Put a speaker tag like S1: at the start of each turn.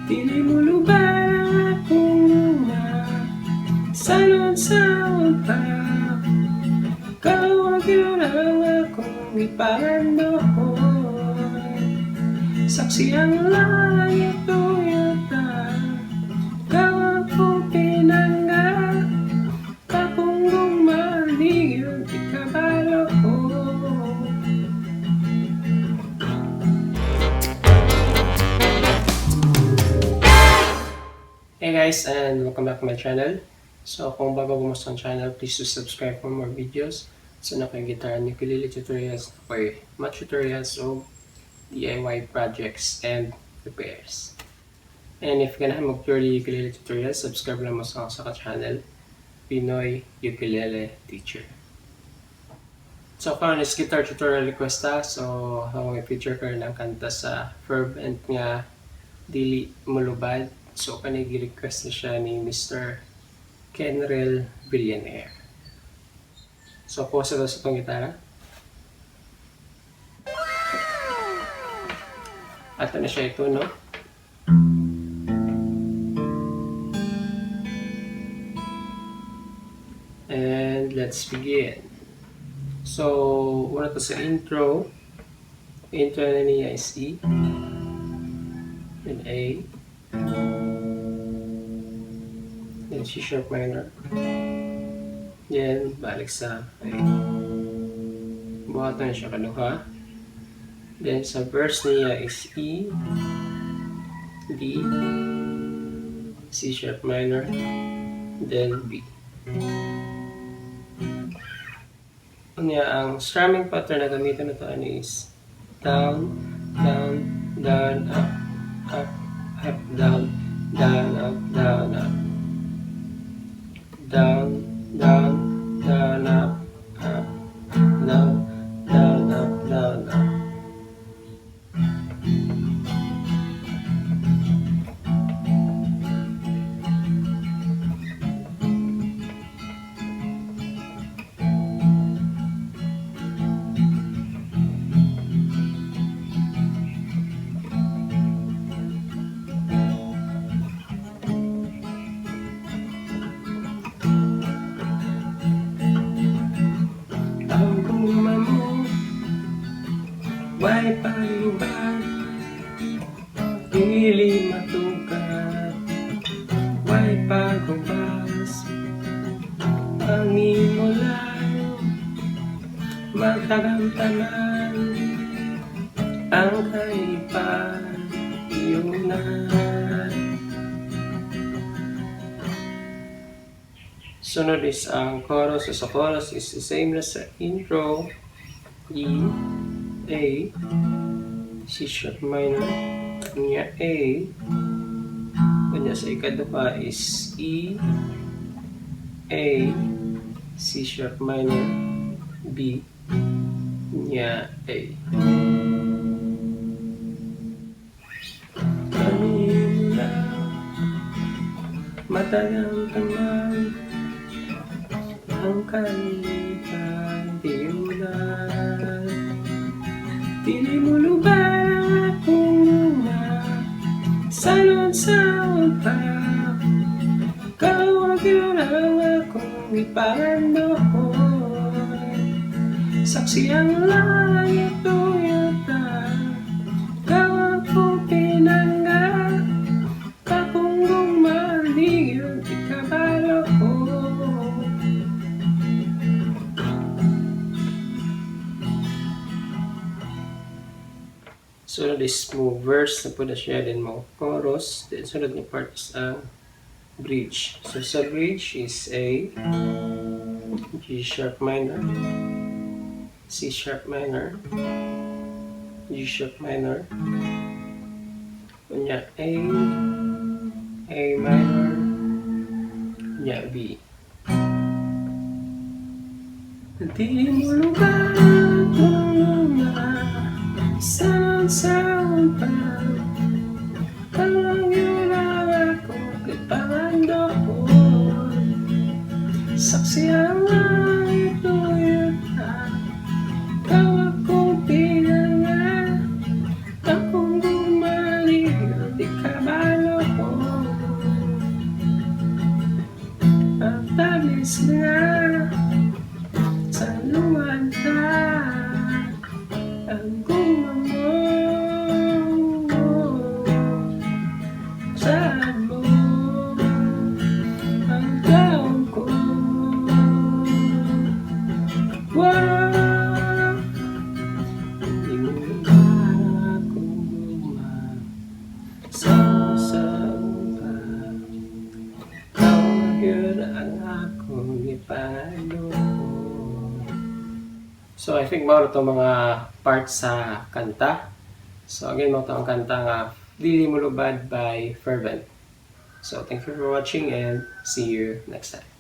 S1: Dili Molubad ang akong luma, salon sa unta. Ikaw ang ginurang akong ipandoon. Saksi ang langit o yata, ikaw ang kong pinangga. Kakong gumaligil, di kabalo ko. Hey guys, and welcome back to my channel. So kung bago mo sa channel, please do subscribe for more videos. So na kayo guitar and ukulele tutorials, or math tutorials o DIY projects and repairs. And if ganahan mag purely ukulele tutorials, subscribe lang mo sa channel, Pinoy Ukulele Teacher. So karon is guitar tutorial request ta. So ako i-feature ko ng kanta sa Fervent nga Dili Molubad. So kanigi-request na siya ni Mr. Kenrel Billionaire. So pause ko sa itong gitara. At na siya ito, no? And let's begin. So una to sa intro. Intro na niya is E. Then A. Then C sharp minor. Then balik sa A. Buhat na siya kaduha. Then sa verse niya is E, D, C sharp minor, then B. Ang strumming pattern na gamitin na ito is down, down, down, up, up, up, down, down, up, down, up. Down, down, down, up, up, down, down, up, down, up. May palubad, dili matugad, may pagubas, pangimulan, magtagantanan, ang kaipan, iyunan. Sunod is ang chorus. So sa chorus is the same na sa intro. E, A, C sharp minor, kanya A, kanya sa ikaduha is E, A, C sharp minor, B, kanya A. Kanina, matagang taman, ang kanilang diulan. Dili Molubad ang akong luma, salon sa unta. Ikaw ang ginurang akong ipandoon. Saksi ang langit o yata, ikaw ang kong pinangga. Kakong gumaligil, di kabalo ko. Sunod is mo verse na po na siya, then mo chorus, then sunod na part is ang bridge. So sa bridge is A, G sharp minor, C sharp minor, G sharp minor, kunya A minor, kunya B. Dili Molubad ang luma, salon sa unta. Ang ginurawa ko kay pandoon. Saksi ang langit o yata, ikaw akong pinanga. Akong gumaligil, di kabalo Nais na sa luwanta ang gumamo saan mo ang taong ko. Wow, hindi mo na akong gumasama-sama. Tawagin ang akong ipalo. So I think mga ito mga parts sa kanta. So again, mga ito ang kanta nga Dili Molubad by Fervent. So thank you for watching and see you next time.